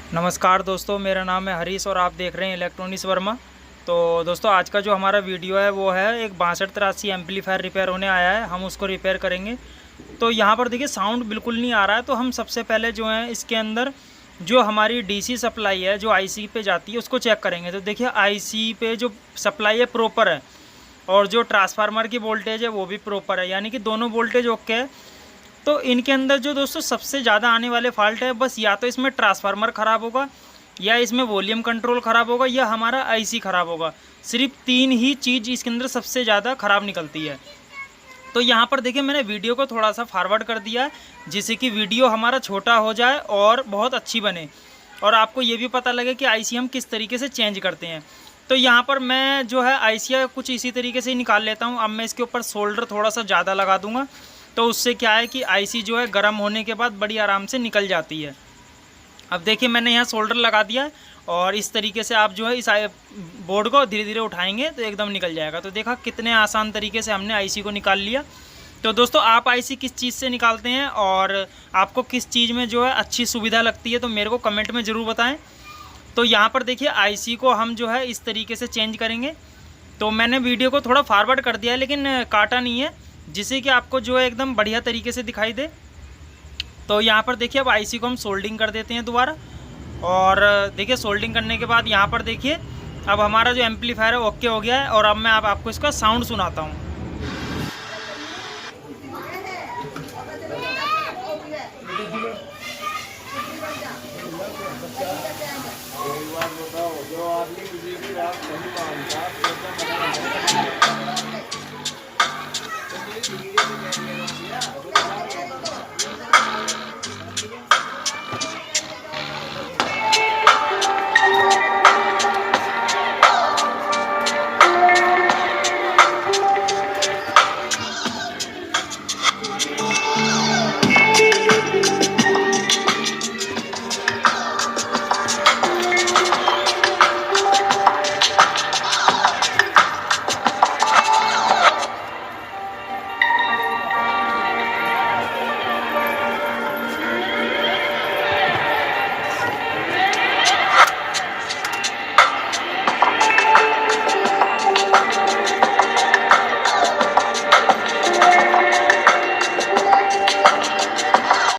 नमस्कार दोस्तों, मेरा नाम है हरीश और आप देख रहे हैं इलेक्ट्रॉनिक्स वर्मा। तो दोस्तों, आज का जो हमारा वीडियो है वो है एक 6283 एम्पलीफायर रिपेयर होने आया है। हम उसको रिपेयर करेंगे। तो यहाँ पर देखिए साउंड बिल्कुल नहीं आ रहा है। तो हम सबसे पहले जो है इसके अंदर जो हमारी डीसी सप्लाई है जो आईसी पे जाती है उसको चेक करेंगे। तो देखिए आईसी पे जो सप्लाई है प्रॉपर है और जो ट्रांसफार्मर की वोल्टेज है वो भी प्रॉपर है, यानी कि दोनों वोल्टेज ओके है। तो इनके अंदर जो दोस्तों सबसे ज़्यादा आने वाले फॉल्ट है, बस या तो इसमें ट्रांसफार्मर ख़राब होगा, या इसमें वॉल्यूम कंट्रोल ख़राब होगा, या हमारा आईसी ख़राब होगा। सिर्फ तीन ही चीज़ इसके अंदर सबसे ज़्यादा ख़राब निकलती है। तो यहाँ पर देखिए मैंने वीडियो को थोड़ा सा फॉरवर्ड कर दिया है, जिससे कि वीडियो हमारा छोटा हो जाए और बहुत अच्छी बने, और आपको ये भी पता लगे कि आईसी हम किस तरीके से चेंज करते हैं। तो यहाँ पर मैं जो है आईसी कुछ इसी तरीके से ही निकाल लेता हूँ। अब मैं इसके ऊपर सोल्डर थोड़ा सा ज़्यादा लगा दूँगा, तो उससे क्या है कि आईसी जो है गर्म होने के बाद बड़ी आराम से निकल जाती है। अब देखिए मैंने यहाँ सोल्डर लगा दिया है, और इस तरीके से आप जो है इस बोर्ड को धीरे धीरे उठाएंगे तो एकदम निकल जाएगा। तो देखा कितने आसान तरीके से हमने आईसी को निकाल लिया। तो दोस्तों, आप आईसी किस चीज़ से निकालते हैं और आपको किस चीज़ में जो है अच्छी सुविधा लगती है, तो मेरे को कमेंट में ज़रूर बताएं। तो यहाँ पर देखिए आईसी को हम जो है इस तरीके से चेंज करेंगे। तो मैंने वीडियो को थोड़ा फॉरवर्ड कर दिया है, लेकिन काटा नहीं है, जिससे कि आपको जो है एकदम बढ़िया तरीके से दिखाई दे। तो यहाँ पर देखिए अब आईसी को हम सोल्डिंग कर देते हैं दोबारा। और देखिए सोल्डिंग करने के बाद यहाँ पर देखिए अब हमारा जो एम्पलीफायर है ओके हो गया है। और अब मैं आपको इसका साउंड सुनाता हूँ।